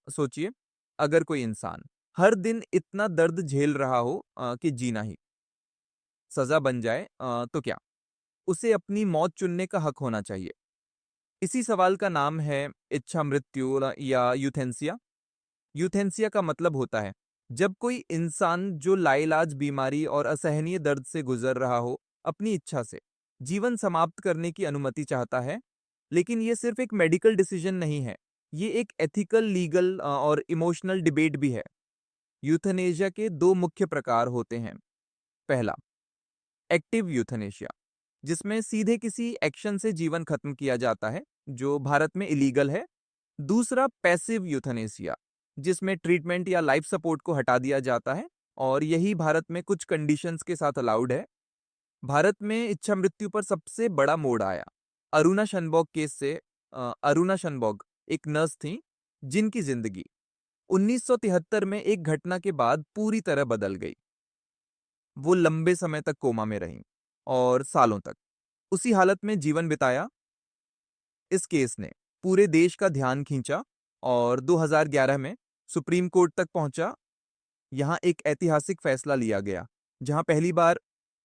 सोचिए, अगर कोई इंसान हर दिन इतना दर्द झेल रहा हो कि जीना ही सजा बन जाए तो क्या उसे अपनी मौत चुनने का हक होना चाहिए? इसी सवाल का नाम है इच्छा मृत्यु या यूथेंसिया। यूथेंसिया का मतलब होता है जब कोई इंसान जो लाइलाज बीमारी और असहनीय दर्द से गुजर रहा हो, अपनी इच्छा से जीवन समाप्त करने की अनुमति चाहता है। लेकिन ये सिर्फ एक मेडिकल डिसीजन नहीं है, ये एक एथिकल, लीगल और इमोशनल डिबेट भी है। यूथनेशिया के दो मुख्य प्रकार होते हैं। पहला, एक्टिव यूथनेशिया, जिसमें सीधे किसी एक्शन से जीवन खत्म किया जाता है, जो भारत में इलीगल है। दूसरा, पैसिव यूथनेसिया, जिसमें ट्रीटमेंट या लाइफ सपोर्ट को हटा दिया जाता है, और यही भारत में कुछ कंडीशंस के साथ अलाउड है। भारत में इच्छा मृत्यु पर सबसे बड़ा मोड़ आया अरुणा शनबॉग केस से। अरुणा शनबॉग एक नर्स थी जिनकी जिंदगी 1973 में एक घटना के बाद पूरी तरह बदल गई। वो लंबे समय तक कोमा में रहीं और सालों तक उसी हालत में जीवन बिताया। इस केस ने पूरे देश का ध्यान खींचा और 2011 में सुप्रीम कोर्ट तक पहुंचा। यहां एक ऐतिहासिक फैसला लिया गया, जहां पहली बार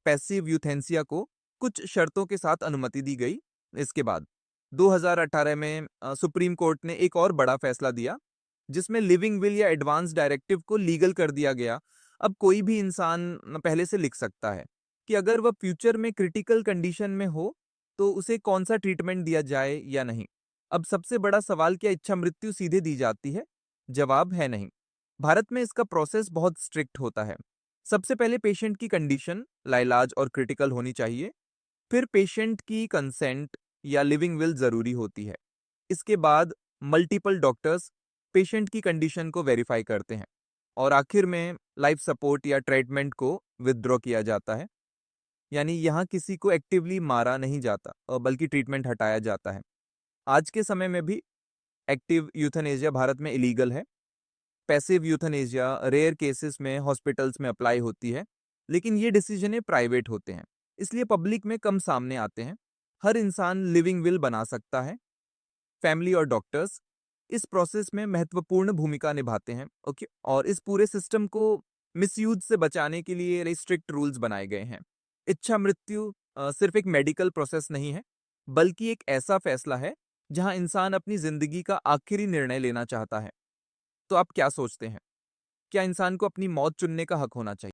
पैसिव यूथेंसिया को कुछ शर्तों के साथ अनुमति दी गई। इसके बाद 2018 में सुप्रीम कोर्ट ने एक और बड़ा फैसला दिया, जिसमें लिविंग विल या एडवांस डायरेक्टिव को लीगल कर दिया गया। अब कोई भी इंसान पहले से लिख सकता है कि अगर वह फ्यूचर में क्रिटिकल कंडीशन में हो तो उसे कौन सा ट्रीटमेंट दिया जाए या नहीं। अब सबसे बड़ा सवाल, क्या इच्छा मृत्यु सीधे दी जाती है? जवाब है नहीं। भारत में इसका प्रोसेस बहुत स्ट्रिक्ट होता है। सबसे पहले पेशेंट की कंडीशन लाइलाज और क्रिटिकल होनी चाहिए। फिर पेशेंट की कंसेंट या लिविंग विल जरूरी होती है। इसके बाद मल्टीपल डॉक्टर्स पेशेंट की कंडीशन को वेरीफाई करते हैं, और आखिर में लाइफ सपोर्ट या ट्रीटमेंट को विथड्रॉ किया जाता है। यानी यहाँ किसी को एक्टिवली मारा नहीं जाता, बल्कि ट्रीटमेंट हटाया जाता है। आज के समय में भी एक्टिव यूथनेशिया भारत में इलीगल है। पैसिव यूथनेशिया रेयर केसेस में हॉस्पिटल्स में अप्लाई होती है, लेकिन ये डिसीजन प्राइवेट होते हैं, इसलिए पब्लिक में कम सामने आते हैं। हर इंसान लिविंग विल बना सकता है। फैमिली और डॉक्टर्स इस प्रोसेस में महत्वपूर्ण भूमिका निभाते हैं। ओके, और इस पूरे सिस्टम को मिसयूज से बचाने के लिए स्ट्रिक्ट रूल्स बनाए गए हैं। इच्छा मृत्यु सिर्फ एक मेडिकल प्रोसेस नहीं है, बल्कि एक ऐसा फैसला है जहां इंसान अपनी जिंदगी का आखिरी निर्णय लेना चाहता है। तो आप क्या सोचते हैं? क्या इंसान को अपनी मौत चुनने का हक होना चाहिए?